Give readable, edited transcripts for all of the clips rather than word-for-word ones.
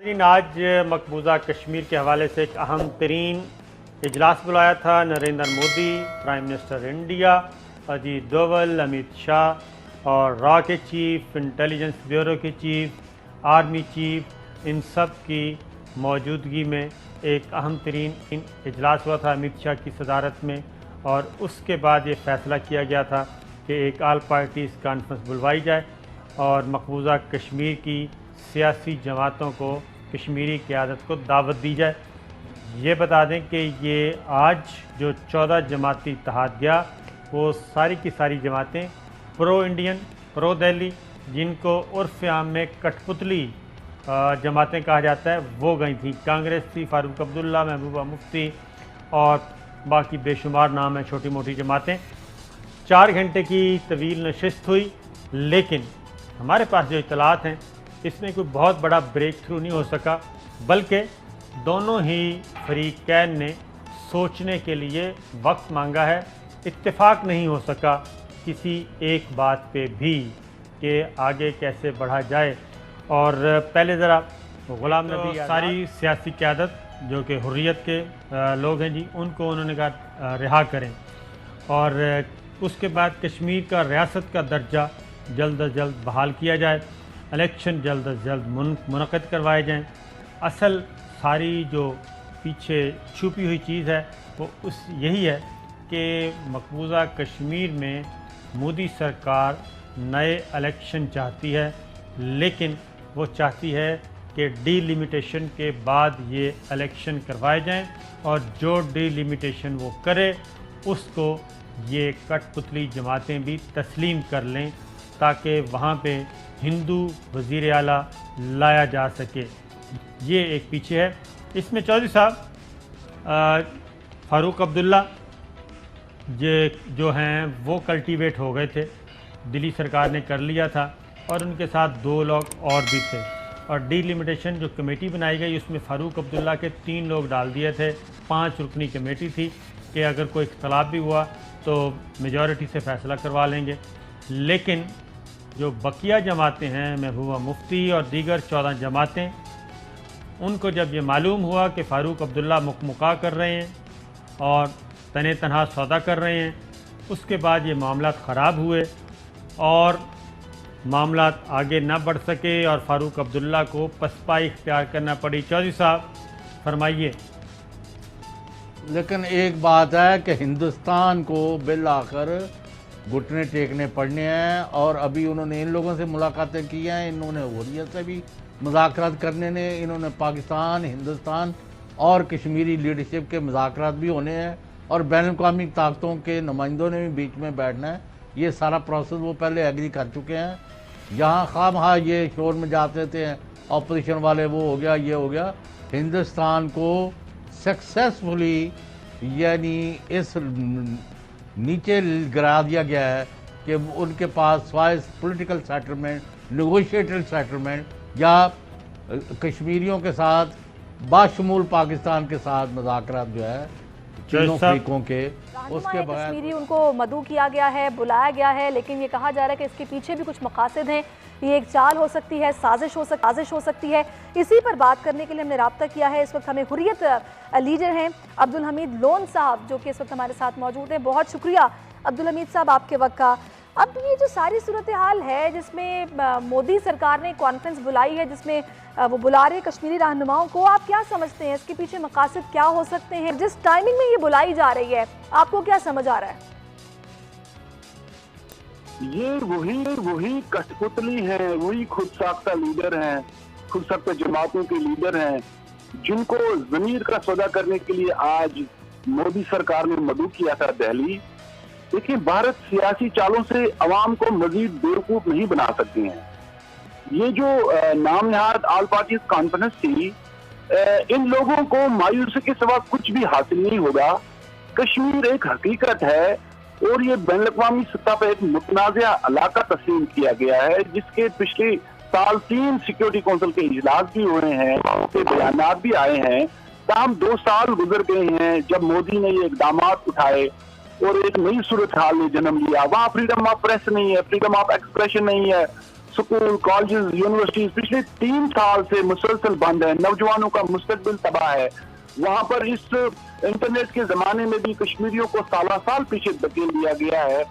नाज़रीन, आज मकबूजा कश्मीर के हवाले से एक अहम तरीन इजलास बुलाया था Narendra Modi, prime minister India, Ajit Doval, Amit Shah और रॉ के चीफ, इंटेलिजेंस ब्यूरो के चीफ, आर्मी चीफ, इन सब की मौजूदगी में एक अहम तरीन इजलास हुआ था अमित शाह की सदारत में। और उसके बाद ये फ़ैसला किया गया था कि एक आल पार्टीज़ कॉन्फ्रेंस बुलवाई जाए और मकबूजा कश्मीर की सियासी जमातों को, कश्मीरी क़यादत को दावत दी जाए। ये बता दें कि ये आज जो 14 जमाती इत्तेहाद गया, वो सारी की सारी जमातें प्रो इंडियन, प्रो दिल्ली, जिनको उर्फ़ आम में कठपुतली जमातें कहा जाता है, वो गई थी। कांग्रेस थी, फ़ारूक अब्दुल्ला, महबूबा मुफ्ती और बाकी बेशुमार नाम है छोटी मोटी जमातें। 4 घंटे की तवील नशिस्त हुई, लेकिन हमारे पास जो इत्तलात हैं इसमें कोई बहुत बड़ा ब्रेक थ्रू नहीं हो सका, बल्कि दोनों ही फरीकैन ने सोचने के लिए वक्त मांगा है। इत्तेफाक नहीं हो सका किसी एक बात पे भी कि आगे कैसे बढ़ा जाए। और पहले ज़रा ग़ुलाम नबी सारी सियासी क़यादत जो कि हुर्रियत के लोग हैं जी, उनको उन्होंने कहा रिहा करें और उसके बाद कश्मीर का रियासत का दर्जा जल्द अज जल्द बहाल किया जाए, इलेक्शन जल्द अज जल्द मुनक़िद करवाए जाएँ। असल सारी जो पीछे छुपी हुई चीज़ है वो यही है कि मकबूजा कश्मीर में मोदी सरकार नए इलेक्शन चाहती है, लेकिन वो चाहती है कि डीलिमिटेशन के बाद ये इलेक्शन करवाए जाएं और जो डीलिमिटेशन वो करे उसको ये कठपुतली जमातें भी तस्लीम कर लें, ताकि वहाँ पे हिंदू वज़ीर आला लाया जा सके। ये एक पीछे है। इसमें चौधरी साहब फ़ारूक अब्दुल्ला जो हैं वो कल्टीवेट हो गए थे, दिल्ली सरकार ने कर लिया था और उनके साथ 2 लोग और भी थे। और डीलिमिटेशन जो कमेटी बनाई गई उसमें फ़ारूक अब्दुल्ला के 3 लोग डाल दिए थे। 5 रुकनी कमेटी थी कि अगर कोई इख्तलाफ भी हुआ तो मेजॉरिटी से फ़ैसला करवा लेंगे। लेकिन जो बकिया जमातें हैं, महबूबा मुफ्ती और दीगर 14 जमातें, उनको जब ये मालूम हुआ कि फ़ारूक अब्दुल्ला मुकमुका कर रहे हैं और तने तनहा सौदा कर रहे हैं, उसके बाद ये मामलात ख़राब हुए और मामलात आगे ना बढ़ सके और फ़ारूक अब्दुल्ला को पसपाई इख्तियार करना पड़ी। चौधरी साहब फरमाइए। लेकिन एक बात है कि हिंदुस्तान को बिल आकर घुटने टेकने पड़ने हैं और अभी उन्होंने इन लोगों से मुलाकातें की हैं, इन्होंने हुर्रियत से भी मुज़ाकरात करने ने, इन्होंने पाकिस्तान, हिंदुस्तान और कश्मीरी लीडरशिप के मुज़ाकरात भी होने हैं और बैन-अ-अक़वामी ताकतों के नुमाइंदों ने भी बीच में बैठना है। ये सारा प्रोसेस वो पहले एग्री कर चुके हैं। यहाँ खामखा ये शोर में जाते थे अपोजिशन वाले, वो हो गया, ये हो गया। हिंदुस्तान को सक्सेसफुली यानी इस नीचे गिरा दिया गया है कि उनके पास स्वाय पॉलिटिकल सेटलमेंट, नेगोशिएटेड सेटलमेंट या कश्मीरियों के साथ बाशमूल पाकिस्तान के साथ मुज़ाकरात जो है तीनों फरीकों के, उसके बाद कश्मीरी उनको मदऊ किया गया है, बुलाया गया है, लेकिन ये कहा जा रहा है कि इसके पीछे भी कुछ मकासद हैं। ये एक चाल हो सकती है, साजिश हो सकती है। इसी पर बात करने के लिए हमने रब्ता किया है। इस वक्त हमें हुर्रियत लीडर हैं अब्दुल हमीद लोन साहब, जो कि इस वक्त हमारे साथ मौजूद हैं। बहुत शुक्रिया अब्दुल हमीद साहब आपके वक्त का। अब ये जो सारी सूरत हाल है जिसमें मोदी सरकार ने कॉन्फ्रेंस बुलाई है, जिसमें वो बुला रहे कश्मीरी रहनुमाओं को, आप क्या समझते हैं इसके पीछे मकासद क्या हो सकते हैं? जिस टाइमिंग में ये बुलाई जा रही है, आपको क्या समझ आ रहा है? ये वही कठपुतली है, वही खुद साख्ता लीडर हैं, खुद साख्ता जमातों के लीडर हैं, जिनको ज़मीर का सौदा करने के लिए आज मोदी सरकार ने मदऊ किया था दिल्ली। देखिए, भारत सियासी चालों से अवाम को मजीद बेवकूफ नहीं बना सकते हैं। ये जो नाम नहाद आल पार्टीज कॉन्फ्रेंस थी, इन लोगों को मायूसी के सिवा कुछ भी हासिल नहीं होगा। कश्मीर एक हकीकत है और ये बैन-अ-अक़वामी सतह पर एक मुतनाज़ा इलाका तस्लीम किया गया है, जिसके पिछले साल 3 सिक्योरिटी काउंसिल के इजलास भी हुए हैं, उसके बयानात भी आए हैं। तमाम 2 साल गुजर गए हैं जब मोदी ने ये इक़दाम उठाए और एक नई सूरत हाल ने जन्म लिया। वहाँ फ्रीडम ऑफ प्रेस नहीं है, फ्रीडम ऑफ एक्सप्रेशन नहीं है, स्कूल, कॉलेज, यूनिवर्सिटीज पिछले 3 साल से मुसलसल बंद है। नौजवानों का मुस्तकबिल तबाह है। वहां पर इस इंटरनेट के जमाने में भी कश्मीरियों को साल पीछे धकेल दिया गया है।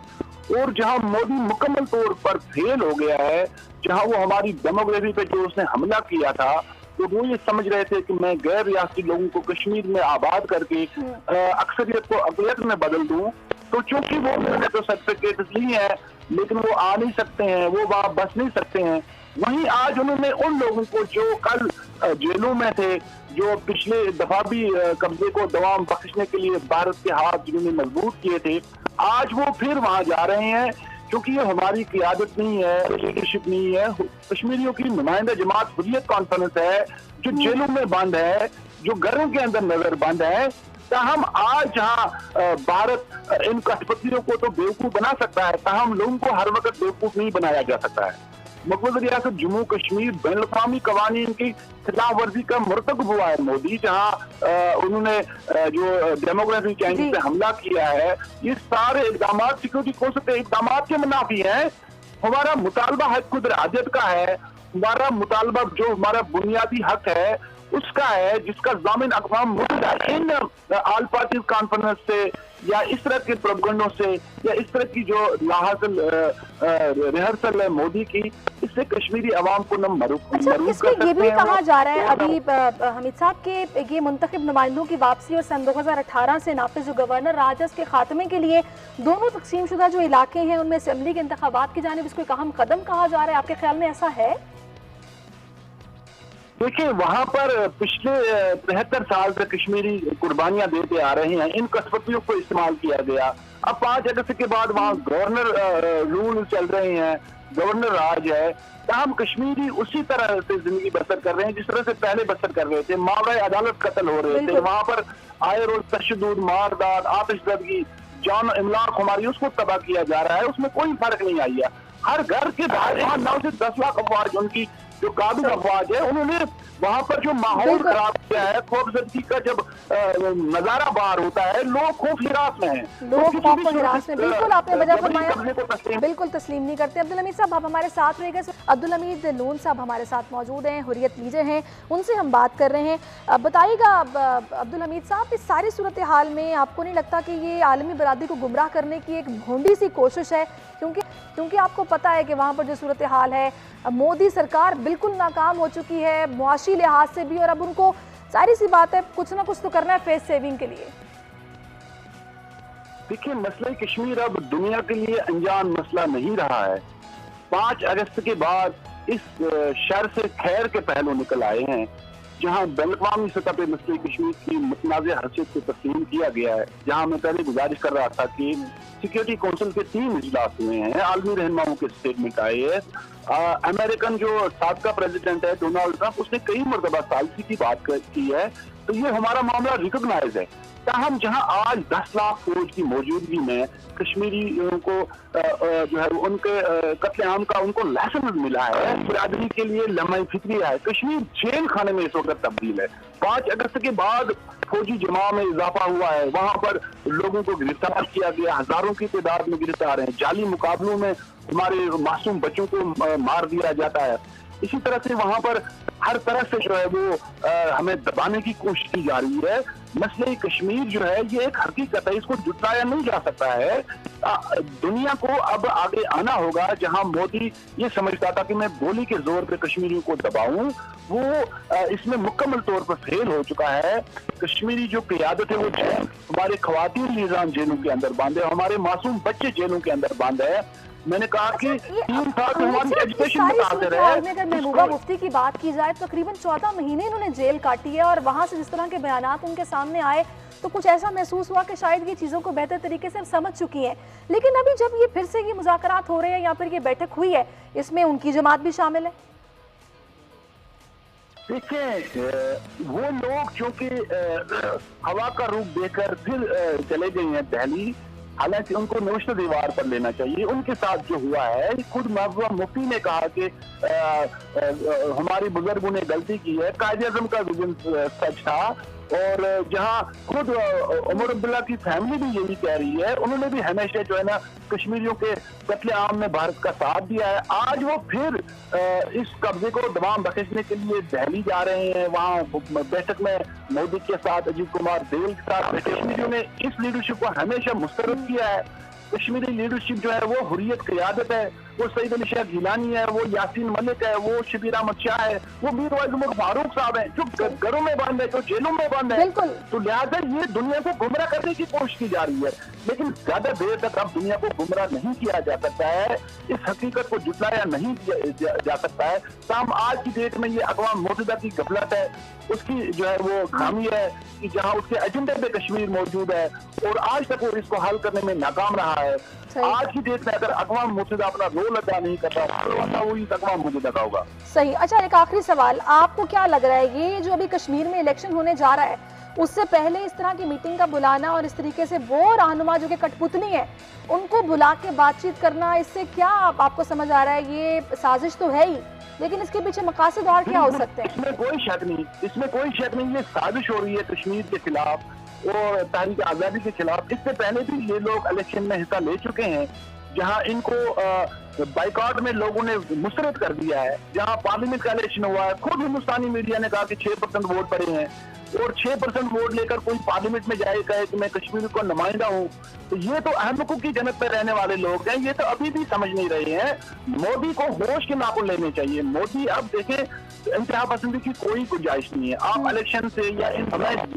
और जहां मोदी मुकम्मल तौर पर फेल हो गया है, जहां वो हमारी डेमोग्राफी पे जो उसने हमला किया था, तो वो ये समझ रहे थे कि मैं गैर रियासती लोगों को कश्मीर में आबाद करके अक्सरियत को अक़लियत में बदल दूं। तो चूंकि वो मैंने तो सर्टिफिकेट ली है, लेकिन वो आ नहीं सकते हैं, वो वहां बस नहीं सकते हैं। वहीं आज उन्होंने उन लोगों को जो कल जेलों में थे, जो पिछले दफा भी कब्जे को दवाम बख्शने के लिए भारत के हाथ जिन्होंने मजबूत किए थे, आज वो फिर वहां जा रहे हैं। क्योंकि ये हमारी क़ियादत नहीं है, लीडरशिप नहीं है, कश्मीरियों की नुमाइंदा जमात हुर्रियत कॉन्फ्रेंस है, जो जेलों में बंद है, जो घरों के अंदर नजर बंद है। ताहम आज जहाँ भारत इन कठपुतलियों को तो बेवकूफ बना सकता है, ताहम लोगों को हर वक्त बेवकूफ नहीं बनाया जा सकता है। मकबूज रियासत जम्मू कश्मीर बैनुल-अक़वामी कवानीन की खिलाफ वर्जी का मुर्तकब हुआ है मोदी, जहाँ उन्होंने जो डेमोग्राफी चेंज पे हमला किया है, ये सारे इकदाम सिक्योरिटी कौंसिल के इकदाम के मुनाफी हैं। हमारा मुतालबा हक खुद राज्यत का है, हमारा मुतालबा जो हमारा बुनियादी हक है उसका है, जिसका ज़ामिन अक़वाम मुत्तहिदा इन ऑल पार्टीज कॉन्फ्रेंस से या इस तरह के प्रोपगंडों से या इस तरह की जो लाहासिल रिहर्सल है मोदी की, इससे कश्मीरी अवाम को न मरूफ कर सकते हैं। ये भी कहा जा रहा है अभी हमीद साहब के ये मुंतखब नुमाइंदों की वापसी और सन 2018 से नाफिज जो गवर्नर राज के खात्मे के लिए दोनों तकसीम शुदा जो इलाके हैं उनमें असेंबली के इंतखाबात की जानिब इसको एक अहम कदम कहा जा रहा है। आपके ख्याल में ऐसा है? देखिए, वहां पर पिछले 73 साल से कश्मीरी कुर्बानियां देते आ रहे हैं, इन कस्बतियों को इस्तेमाल किया गया। अब 5 अगस्त के बाद वहां गवर्नर रूल चल रहे हैं, गवर्नर राज है। तमाम कश्मीरी उसी तरह से जिंदगी बसर कर रहे हैं जिस तरह से पहले बसर कर रहे थे। मावराए अदालत कत्ल हो रहे थे, वहां पर आए रोज तशद्दुद, मारदार, आतिशदगी, जान इमलाक हमारी उसको तबाह किया जा रहा है। उसमें कोई फर्क नहीं आई है। हर घर के बाहर यहाँ 9 से 10 लाख अफवाज, उनकी जो काबिल अफवाज है, उन्होंने वहां पर जो माहौल खराब किया है, खौफजदगी का जब नजारा बाहर होता है, लोग खौफ हिरास में हैं। लोग खौफ हिरास में, बिल्कुल आपने वजह फरमाया, बिल्कुल तस्लीम नहीं करते। अब्दुल हमीद साहब आप हमारे साथ रहेंगे। अब्दुल हमीद नून साहब हमारे साथ मौजूद हैं, हुर्रियत लीडर हैं, उनसे हम बात कर रहे हैं। बताइएगा अब्दुल हमीद साहब, इस सारी सूरत हाल में आपको नहीं लगता कि ये आलमी बरादरी को गुमराह करने की एक भोंडी सी कोशिश है? क्योंकि आपको पता है कि वहाँ पर जो सूरत हाल है, मोदी सरकार बिल्कुल नाकाम हो चुकी है मुआशी लिहाज से भी, और अब उनको सारी सी बात है कुछ ना कुछ तो करना है फेस सेविंग के लिए। देखिए, मसला कश्मीर अब दुनिया के लिए अनजान मसला नहीं रहा है। 5 अगस्त के बाद इस शर से खैर के पहलू निकल आए हैं, जहां बैनुल-अक़वामी सतह पे मसले कश्मीर की मुतनाज़ हैसियत को तस्लीम किया गया है। जहां मैं पहले गुजारिश कर रहा था कि सिक्योरिटी काउंसिल के 3 इजलास हुए हैं, आलमी रहनुमाओं के स्टेटमेंट आए हैं। अमेरिकन जो साबका प्रेसिडेंट है डोनाल्ड ट्रंप, उसने कई मरतबा सालसी की बात की है। तो ये हमारा मामला रिकॉग्नाइज है। ताहम जहां आज 10 लाख फौज की मौजूदगी में कश्मीरियों को जो है उनके कत्लेआम का उनको लेसन मिला है, बिरादरी के लिए लम्हा फिक्री है। कश्मीर जेल खाने में इस वक्त तब्दील है। 5 अगस्त के बाद फौजी जमा में इजाफा हुआ है, वहां पर लोगों को गिरफ्तार किया गया, हजारों की तादाद में गिरफ्तार हैं। जाली मुकाबलों में हमारे मासूम बच्चों को मार दिया जाता है। इसी तरह से वहां पर हर तरह से जो है वो हमें दबाने की कोशिश की जा रही है। मसले कश्मीर जो है ये एक हकीकत है, इसको जुटाया नहीं जा सकता है। दुनिया को अब आगे आना होगा, जहां मोदी ये समझता था कि मैं गोली के जोर पे कश्मीरियों को दबाऊं, वो इसमें मुकम्मल तौर पर फेल हो चुका है। कश्मीरी जो क़ियादत है वो हमारे ख़वातीन निज़ाम जेलों के अंदर बंद है, हमारे मासूम बच्चे जेलों के अंदर बंद है। मैंने कहा कि 3 साल हमारी एजुकेशन मुतासर है। अगर महबूबा मुफ्ती की बात की जाए तो तकरीबन 14 महीने इन्होंने जेल काटी है, और वहाँ से जिस तरह के बयानात उनके सामने आए तो कुछ ऐसा महसूस हुआ कि शायद ये चीज़ों को बेहतर तरीके से समझ चुकी हैं। लेकिन अभी जब ये फिर से ये मुज़ाकरात हो रहे हैं या फिर ये बैठक हुई है, इसमें उनकी जमात भी शामिल है। देखिए, वो लोग जो कि हवा का रुख देकर फिर चले गए हैं दिल्ली, हालांकि उनको नोशल दीवार पर लेना चाहिए। उनके साथ जो हुआ है, खुद महबूबा मुफ्ती ने कहा कि हमारी बुजुर्गों ने गलती की है। कायदे आज़म का विजन सच था, और जहां खुद उमर अब्दुल्ला की फैमिली भी यही कह रही है, उन्होंने भी हमेशा जो है ना कश्मीरियों के कत्लेआम में भारत का साथ दिया है। आज वो फिर इस कब्जे को दबाम बख्शने के लिए दिल्ली जा रहे हैं, वहां बैठक में मोदी के साथ, अजीत कुमार देव के साथ। कश्मीरियों ने इस लीडरशिप को हमेशा मुस्तरद किया है। कश्मीरी लीडरशिप जो है वो हुर्रियत क़ियादत है, वो सईद अली शाह गिलानी है, वो यासीन मलिक है, वो शबीर अहमद शाह है, वो मीर वाइज उमर फारूक साहब है, जो घरों में बंद है, जो जेलों में बंद है। बिल्कुल। तो लिहाजा ये दुनिया को गुमराह करने की कोशिश की जा रही है, लेकिन ज्यादा देर तक अब दुनिया को गुमराह नहीं किया जा सकता है, इस हकीकत को जुटलाया नहीं जा सकता है। ताहम आज की डेट में ये अक़वाम मुत्तहिदा की गफलत है, उसकी जो है वो खामी है कि जहां उसके एजेंडे पे कश्मीर मौजूद है और आज तक वो इसको हल करने में नाकाम रहा है। आज की डेट में अगर अक़वाम मुत्तहिदा अपना रोल अदा नहीं कर रहा, वो इस अक़वाम मुत्तहिदा का होगा। सही। अच्छा, एक आखिरी सवाल, आपको क्या लग रहा है ये जो अभी कश्मीर में इलेक्शन होने जा रहा है, उससे पहले इस तरह की मीटिंग का बुलाना और इस तरीके से वो रहनुमा जो कि कठपुतली है उनको बुला के बातचीत करना, इससे क्या आपको समझ आ रहा है? ये साजिश तो है ही, लेकिन इसके पीछे मकासद और क्या हो सकते हैं? इसमें कोई शक नहीं, ये साजिश हो रही है कश्मीर के खिलाफ और तहरीक आज़ादी के खिलाफ। इससे पहले भी ये लोग इलेक्शन में हिस्सा ले चुके हैं, जहां इनको बाइकआउट में लोगों ने मुस्तरद कर दिया है, जहां पार्लियामेंट का इलेक्शन हुआ है। खुद हिंदुस्तानी मीडिया ने कहा कि 6% वोट पड़े हैं और 6% वोट लेकर कोई पार्लियामेंट में जाए, कहे कि मैं कश्मीर का नुमाइंदा हूँ, तो ये तो अहमकों की जनत पर रहने वाले लोग हैं, ये तो अभी भी समझ नहीं रहे हैं। मोदी को होश के नाखून लेने चाहिए। मोदी अब देखें, इंतहा पसंदी की कोई गुंजाइश नहीं है। आप इलेक्शन से या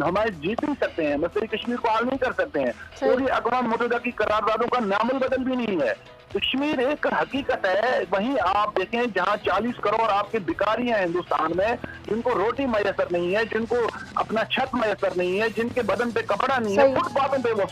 हमारे जीत नहीं सकते हैं, मसले कश्मीर को हल नहीं कर सकते हैं, और ये अक़वाम मुत्तहिदा की करारदादों का नामुल बदल भी नहीं है। कश्मीर एक हकीकत है। वहीं आप देखें जहां 40 करोड़ आपके भिखारी हैं हिंदुस्तान में, जिनको रोटी मैसर नहीं है, जिनको अपना छत मैसर नहीं है, जिनके बदन पे कपड़ा नहीं है, फुटपाथों पे वो